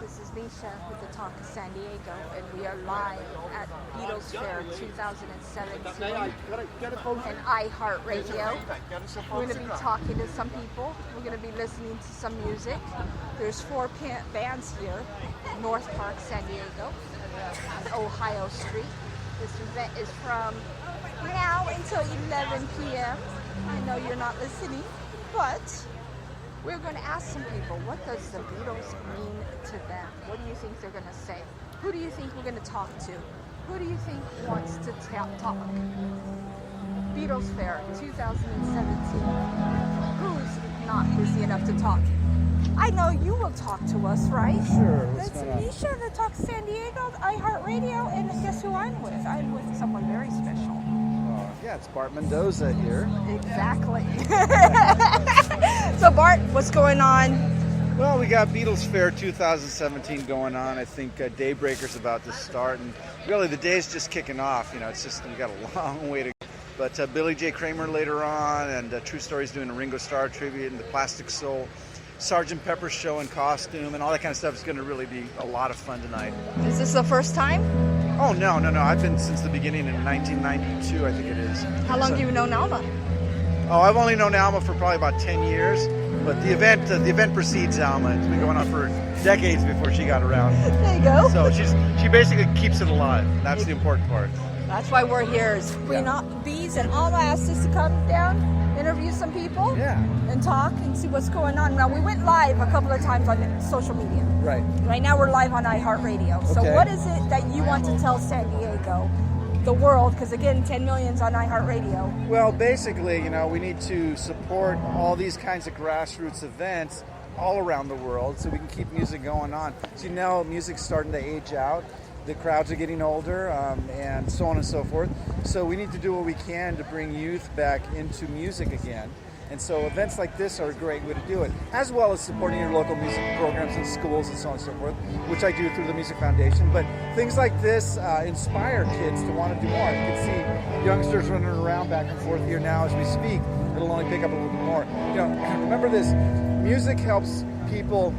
This is Misha with the Talk of San Diego, and we are live at Beatles Fair 2017 and iHeartRadio. We're going to be talking to some people. We're going to be listening to some music. There's four bands here, North Park, San Diego, on Ohio Street. This event is from now until 11 p.m. I know you're not listening, but we're going to ask some people, what does the Beatles mean to them? What do you think they're going to say? Who do you think we're going to talk to? Who do you think wants to talk? Beatles Fair 2017. Who's not busy enough to talk? I know you will talk to us, right? Sure. That's Misha, the Talk San Diego, iHeartRadio, and guess who I'm with? I'm with someone very special. Yeah, it's Bart Mendoza here. Exactly. So Bart, what's going on? Well, we got Beatles Fair 2017 going on. I think Daybreaker's about to start, and really the day's just kicking off. You know, it's just we got a long way to go. But Billy J. Kramer later on, and True Story's doing a Ringo Starr tribute, and the Plastic Soul, Sgt. Pepper's show in costume, and all that kind of stuff is going to really be a lot of fun tonight. Is this the first time? Oh, no. I've been since the beginning in 1992, I think it is. How long do you know Alma? Oh, I've only known Alma for probably about 10 years, but the event precedes Alma. It's been going on for decades before she got around. There you go. So she basically keeps it alive. That's the important part. That's why we're here. Queen Bees and Alma asked us to come down, interview some people, and talk and see what's going on. Now, we went live a couple of times on social media. Right. Right now we're live on iHeartRadio. So what is it that you want to tell San Diego, the world, because again, 10 million's on iHeartRadio? Well, basically, we need to support all these kinds of grassroots events all around the world so we can keep music going on. So music's starting to age out. The crowds are getting older, and so on and so forth. So we need to do what we can to bring youth back into music again. And so events like this are a great way to do it, as well as supporting your local music programs in schools and so on and so forth, which I do through the Music Foundation. But things like this inspire kids to want to do more. You can see youngsters running around back and forth here now as we speak. It'll only pick up a little bit more. Remember this, music helps people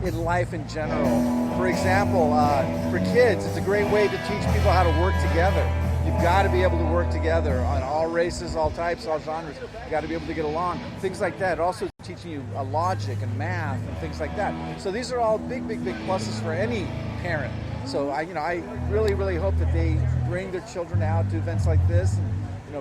in life in general. For example, for kids, it's a great way to teach people how to work together. You've got to be able to work together on all races, all types, all genres. You've got to be able to get along, things like that. Also teaching you logic and math and things like that. So these are all big pluses for any parent. So I really, really hope that they bring their children out to events like this and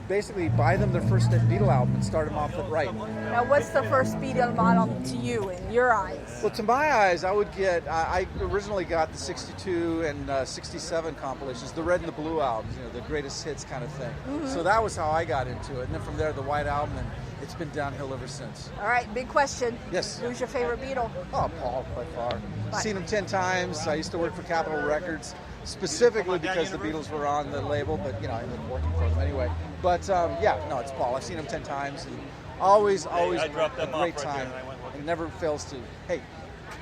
basically buy them their first Beatle album and start them off right. Now, what's the first Beatle album to you in your eyes? Well, to my eyes, I would get, I originally got the 62 and 67 compilations, the Red and the Blue albums, the greatest hits kind of thing. Mm-hmm. So that was how I got into it. And then from there, the White Album, and it's been downhill ever since. All right, big question. Yes. Who's your favorite Beatle? Oh, Paul, by far. Seen him 10 times. I used to work for Capitol Records, specifically because the Beatles were on the label, but I ended up working for them anyway. But it's Paul. I've seen him 10 times, and always a great time. It never fails to. Hey,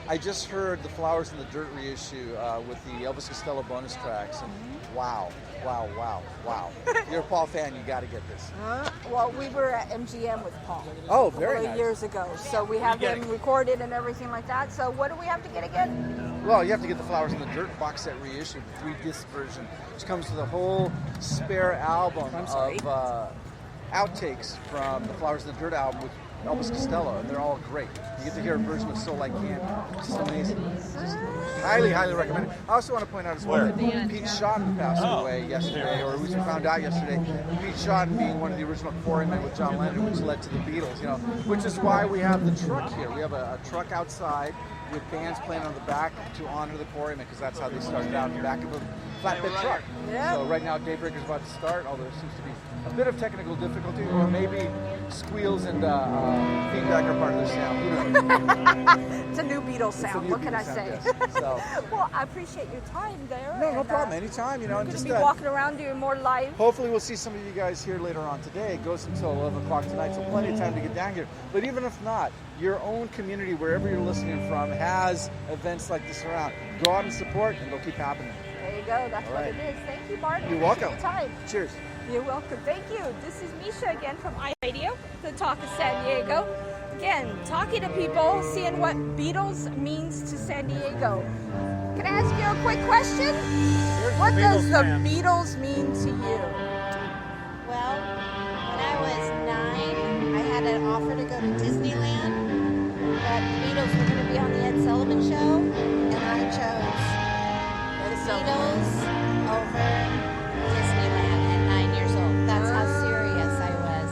I just heard the Flowers in the Dirt reissue with the Elvis Costello bonus tracks, and wow. You're a Paul fan, you got to get this. Well, we were at MGM with Paul. Oh, very nice. Years ago, so we have them recorded and everything like that. So what do we have to get again? Well, you have to get the Flowers in the Dirt box set reissue, the 3-disc version, which comes with a whole spare album of outtakes from the Flowers in the Dirt album with Elvis Costello, and they're all great. You get to hear a version with Soul Like Candy, which is amazing. Just highly recommend it. I also want to point out as well that Pete Shotton passed away yesterday, or we found out yesterday. Pete Shotton being one of the original Quarrymen with John Lennon, which led to the Beatles, which is why we have the truck here. We have a truck outside with bands playing on the back to honor the Quarrymen, because that's how they started out, in the back of a flatbed truck. Yeah. So right now Daybreaker's about to start, although there seems to be a bit of technical difficulty, or maybe squeals and feedback are part of the sound. Who knows? It's a new Beatles sound. What can I say? Yes. So. Well, I appreciate your time there. No problem. Anytime. We're going to be walking around doing more live. Hopefully we'll see some of you guys here later on today. It goes until 11 o'clock tonight, so plenty of time to get down here. But even if not, your own community, wherever you're listening from, has events like this around. Go out and support, and they'll keep happening. There you go. That's what it is. Thank you, Bart. You're welcome. Your time. Cheers. You're welcome. Thank you. This is Misha again from iRadio, the Talk of San Diego. Again, talking to people, seeing what Beatles means to San Diego. Can I ask you a quick question? What does the Beatles mean to you? Well, when I was 9, I had an offer to go to Disneyland, but the Beatles were going to be on the Ed Sullivan Show, and I chose the Beatles over Disneyland at 9 years old. That's how serious I was.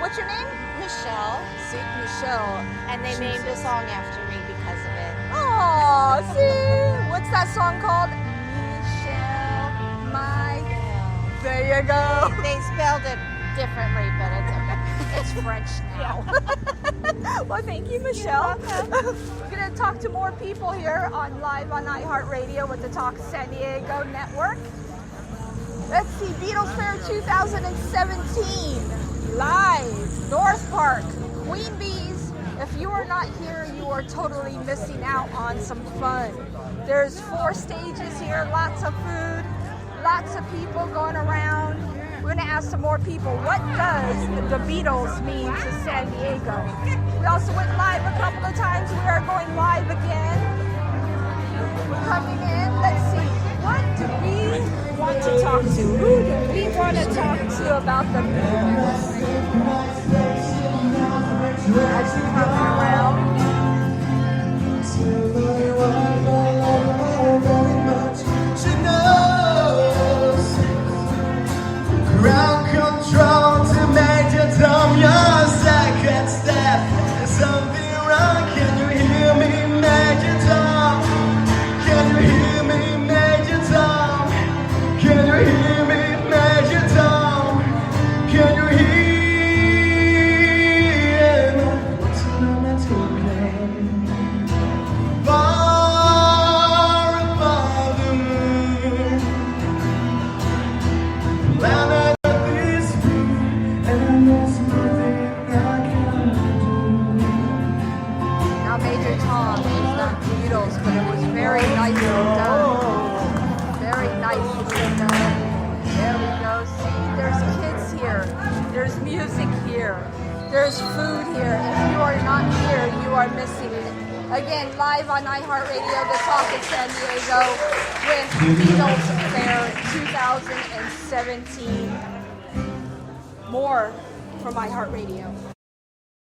What's your name? Michelle. See, Michelle. And they named a song after me because of it. Oh, see? What's that song called? Michelle, my... There you go. They spelled it differently, but it's okay. It's French now. Well, thank you, Michelle. We're going to talk to more people here on live on iHeartRadio with the Talk San Diego Network. Let's see, Beatles Fair 2017. Live, North Park, Queen Bees. If you are not here, you are totally missing out on some fun. There's 4 stages here, lots of food, lots of people going around. We're going to ask some more people, what does the Beatles mean to San Diego? We also went live a couple of times. We are going live again. We're coming in. Let's see. What do we want to talk to? Who do we want to talk to about the Beatles? As you come around. She knows ground control to Major Tom, your second step. There's something wrong. Can you hear me, Major Tom? Can you hear me, Major Tom? Can you hear me, Major Tom? Can you hear me? What's the number to play? Far above the moon, planet Earth is blue, and there's nothing I can do. Now Major Tom is not Beatles, but it was very nicely done. Very nicely done. There we go. See, there's kids here. There's music here. There's food here. If you are not here, you are missing it. Again, live on iHeartRadio, the Talk of San Diego with Beatles Fair 2017. More from iHeartRadio.